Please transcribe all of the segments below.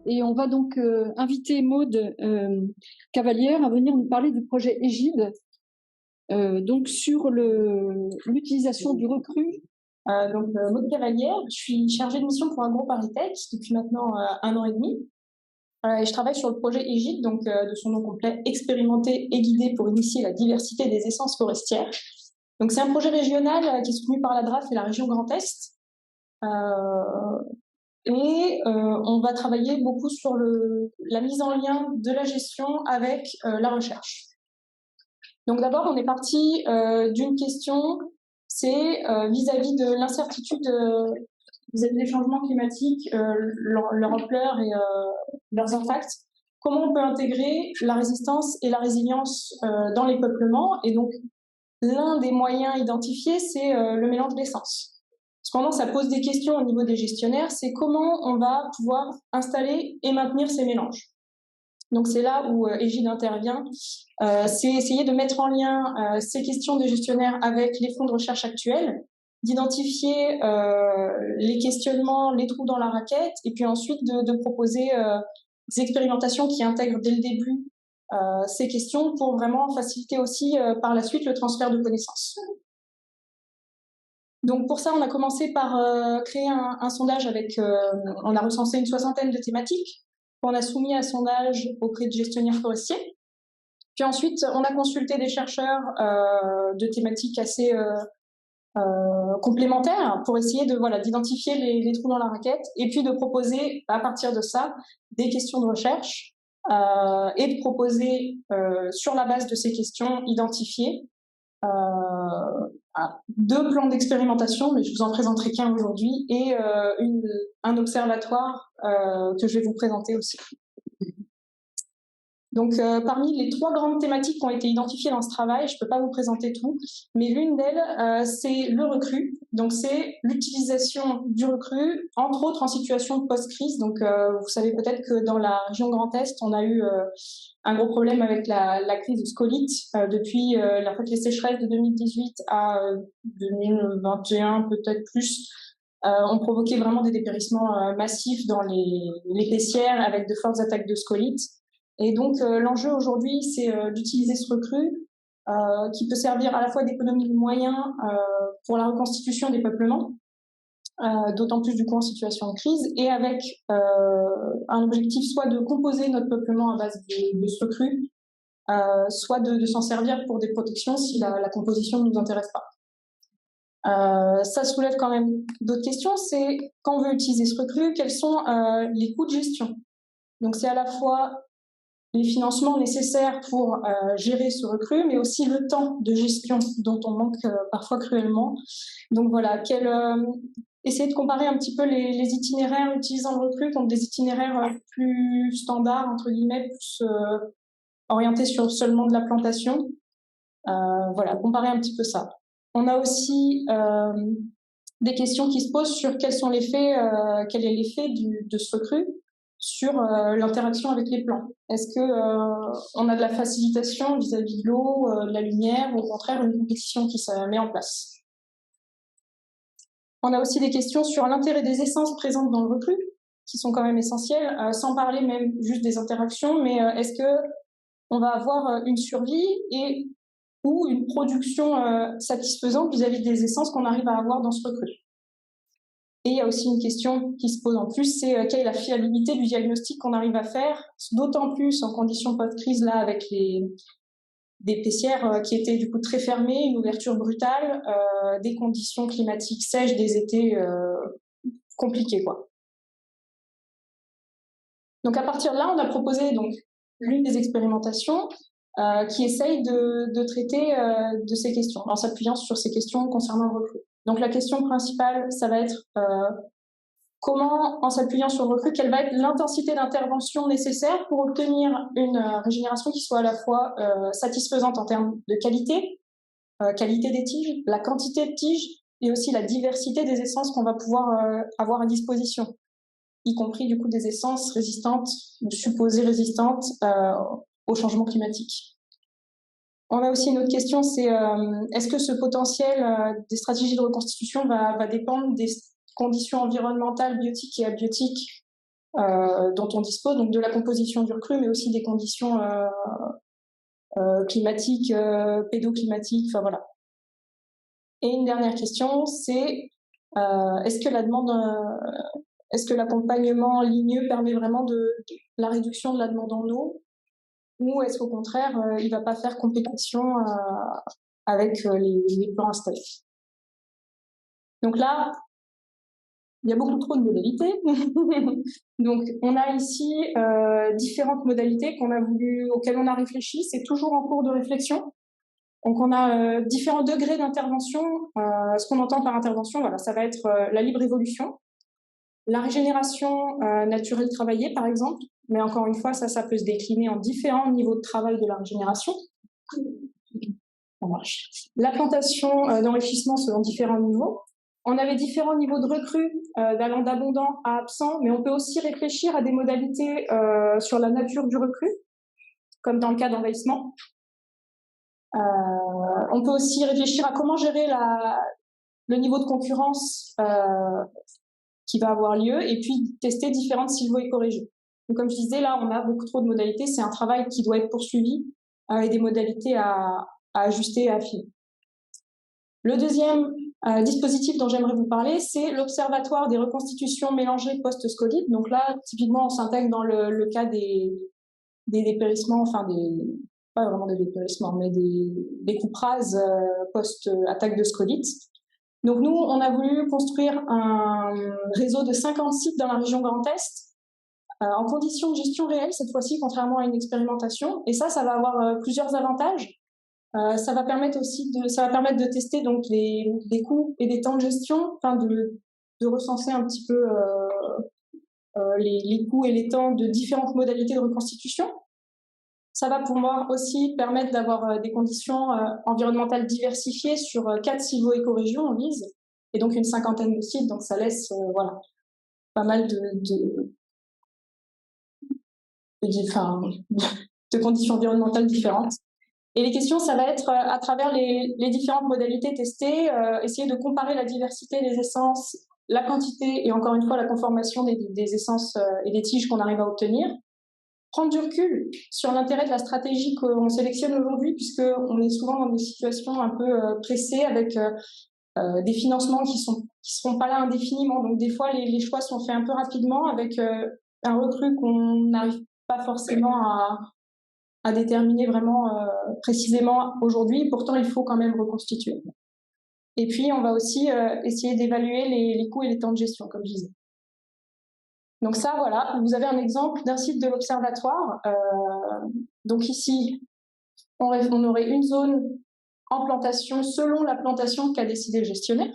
Et on va donc inviter Maude Cavalière à venir nous parler du projet Égide, donc sur l'utilisation du recru. Maude Cavalière, je suis chargée de mission pour AgroParisTech depuis maintenant 1 an et demi. Et je travaille sur le projet Égide, de son nom complet, expérimenter et guider pour initier la diversité des essences forestières. Donc c'est un projet régional qui est soutenu par la DRAF et la région Grand Est. On va travailler beaucoup sur la mise en lien de la gestion avec la recherche. Donc d'abord, on est parti d'une question, c'est vis-à-vis de l'incertitude, vis-à-vis des changements climatiques, leur ampleur et leurs impacts. Comment on peut intégrer la résistance et la résilience dans les peuplements? Et donc, l'un des moyens identifiés, c'est le mélange d'essences. Cependant, ça pose des questions au niveau des gestionnaires, c'est comment on va pouvoir installer et maintenir ces mélanges. Donc c'est là où Égide intervient, c'est essayer de mettre en lien ces questions des gestionnaires avec les fonds de recherche actuels, d'identifier les questionnements, les trous dans la raquette, et puis ensuite de proposer des expérimentations qui intègrent dès le début ces questions pour vraiment faciliter aussi par la suite le transfert de connaissances. Donc pour ça, on a commencé par créer un sondage on a recensé une 60aine de thématiques qu'on a soumis à sondage auprès de gestionnaires forestiers. Puis ensuite, on a consulté des chercheurs de thématiques assez complémentaires pour essayer d'identifier les trous dans la raquette et puis de proposer à partir de ça des questions de recherche et de proposer sur la base de ces questions identifiées 2 plans d'expérimentation, mais je vous en présenterai qu'un aujourd'hui, et un observatoire que je vais vous présenter aussi. Donc, parmi les 3 grandes thématiques qui ont été identifiées dans ce travail, je ne peux pas vous présenter tout, mais l'une d'elles, c'est le recru. Donc, c'est l'utilisation du recru, entre autres en situation post-crise. Donc, vous savez peut-être que dans la région Grand Est, on a eu un gros problème avec la crise de scolyte depuis les sécheresses de 2018 à 2021, peut-être plus. Ont provoqué vraiment des dépérissements massifs dans les paissières avec de fortes attaques de scolyte. Et donc, l'enjeu aujourd'hui, c'est d'utiliser ce recru qui peut servir à la fois d'économie de moyens pour la reconstitution des peuplements, d'autant plus du coup en situation de crise, et avec un objectif soit de composer notre peuplement à base de ce recru, soit de s'en servir pour des protections si la composition ne nous intéresse pas. Ça soulève quand même d'autres questions, c'est quand on veut utiliser ce recru, quels sont les coûts de gestion? Donc c'est à la fois les financements nécessaires pour gérer ce recru, mais aussi le temps de gestion dont on manque parfois cruellement. Donc voilà, essayer de comparer un petit peu les itinéraires utilisant le recru contre des itinéraires plus standards, entre guillemets, plus orientés sur seulement de la plantation. Voilà, comparer un petit peu ça. On a aussi des questions qui se posent sur quel est l'effet de ce recru sur l'interaction avec les plants. Est-ce qu'on a de la facilitation vis-à-vis de l'eau, de la lumière, ou au contraire une compétition qui se met en place? On a aussi des questions sur l'intérêt des essences présentes dans le recru, qui sont quand même essentielles, sans parler même juste des interactions, mais est-ce qu'on va avoir une survie ou une production satisfaisante vis-à-vis des essences qu'on arrive à avoir dans ce recru? Et il y a aussi une question qui se pose en plus, c'est quelle est la fiabilité du diagnostic qu'on arrive à faire, d'autant plus en conditions post-crise, là, avec des paissières qui étaient du coup très fermées, une ouverture brutale, des conditions climatiques sèches, des étés compliqués, quoi. Donc à partir de là, on a proposé donc l'une des expérimentations qui essaye de traiter de ces questions, en s'appuyant sur ces questions concernant le recru. Donc la question principale, ça va être comment, en s'appuyant sur le recru, quelle va être l'intensité d'intervention nécessaire pour obtenir une régénération qui soit à la fois satisfaisante en termes de qualité des tiges, la quantité de tiges, et aussi la diversité des essences qu'on va pouvoir avoir à disposition, y compris du coup des essences résistantes ou supposées résistantes au changement climatique. On a aussi une autre question, c'est est-ce que ce potentiel des stratégies de reconstitution va dépendre des conditions environnementales, biotiques et abiotiques dont on dispose, donc de la composition du recrue, mais aussi des conditions climatiques, pédoclimatiques, enfin voilà. Et une dernière question, c'est est-ce que l'accompagnement ligneux permet vraiment de la réduction de la demande en eau, ou est-ce qu'au contraire, il ne va pas faire compétition avec les plans installés? Donc là, il y a beaucoup trop de modalités. Donc, on a ici différentes modalités auxquelles on a réfléchi. C'est toujours en cours de réflexion. Donc, on a différents degrés d'intervention. Ce qu'on entend par intervention, voilà, ça va être la libre évolution, la régénération naturelle travaillée, par exemple. Mais encore une fois, ça peut se décliner en différents niveaux de travail de la régénération. Ça marche. La plantation d'enrichissement selon différents niveaux. On avait différents niveaux de recrue, d'allant d'abondant à absent, mais on peut aussi réfléchir à des modalités sur la nature du recrue, comme dans le cas d'envahissement. On peut aussi réfléchir à comment gérer le niveau de concurrence qui va avoir lieu, et puis tester différentes sylvo-écorégions. Donc, comme je disais, là, on a beaucoup trop de modalités. C'est un travail qui doit être poursuivi et des modalités à ajuster et à affiner. Le deuxième dispositif dont j'aimerais vous parler, c'est l'Observatoire des reconstitutions mélangées post-scolytes. Donc là, typiquement, on s'intègre dans le cas des dépérissements, enfin pas vraiment des dépérissements, mais des coupes rases post-attaque de scolytes. Donc nous, on a voulu construire un réseau de 50 sites dans la région Grand Est, en conditions de gestion réelle cette fois-ci, contrairement à une expérimentation. Et ça va avoir plusieurs avantages. Ça va permettre de tester donc les coûts et les temps de gestion, enfin de recenser un petit peu les coûts et les temps de différentes modalités de reconstitution. Ça va pouvoir aussi permettre d'avoir des conditions environnementales diversifiées sur 4 sylvo-écorégions en vise, et donc une 50aine de sites, donc ça laisse voilà, pas mal de conditions environnementales différentes. Et les questions, ça va être à travers les différentes modalités testées, essayer de comparer la diversité des essences, la quantité et encore une fois la conformation des essences et des tiges qu'on arrive à obtenir. Prendre du recul sur l'intérêt de la stratégie qu'on sélectionne aujourd'hui, puisqu'on est souvent dans des situations un peu pressées avec des financements qui seront pas là indéfiniment. Donc des fois, les choix sont faits un peu rapidement avec un recrue qu'on n'arrive pas forcément à déterminer vraiment précisément aujourd'hui. Pourtant, il faut quand même reconstituer. Et puis, on va aussi essayer d'évaluer les coûts et les temps de gestion, comme je disais. Donc ça, voilà, vous avez un exemple d'un site de l'Observatoire. Donc ici, on aurait une zone en plantation selon la plantation qu'a décidé le gestionnaire.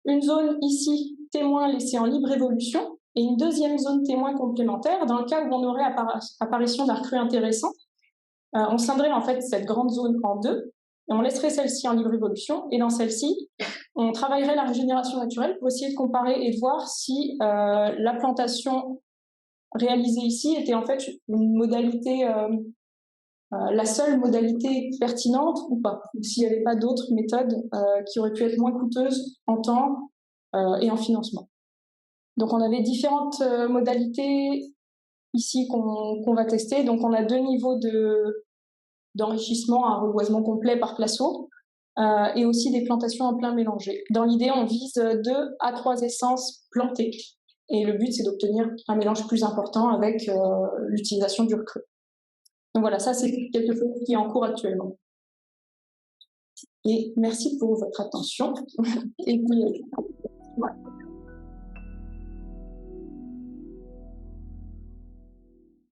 Une zone ici, témoin laissé en libre évolution. Et une deuxième zone témoin complémentaire dans le cas où on aurait apparition d'un recrue intéressant. On scinderait en fait cette grande zone en deux, et on laisserait celle-ci en libre évolution, et dans celle-ci, on travaillerait la régénération naturelle pour essayer de comparer et de voir si la plantation réalisée ici était en fait une modalité, la seule modalité pertinente ou pas, ou s'il n'y avait pas d'autres méthodes qui auraient pu être moins coûteuses en temps et en financement. Donc on avait différentes modalités ici qu'on va tester. Donc on a 2 niveaux d'enrichissement, un reboisement complet par placeau, et aussi des plantations en plein mélangé. Dans l'idée, on vise 2 à 3 essences plantées. Et le but, c'est d'obtenir un mélange plus important avec l'utilisation du recrue. Donc voilà, ça c'est quelque chose qui est en cours actuellement. Et merci pour votre attention. Et puis,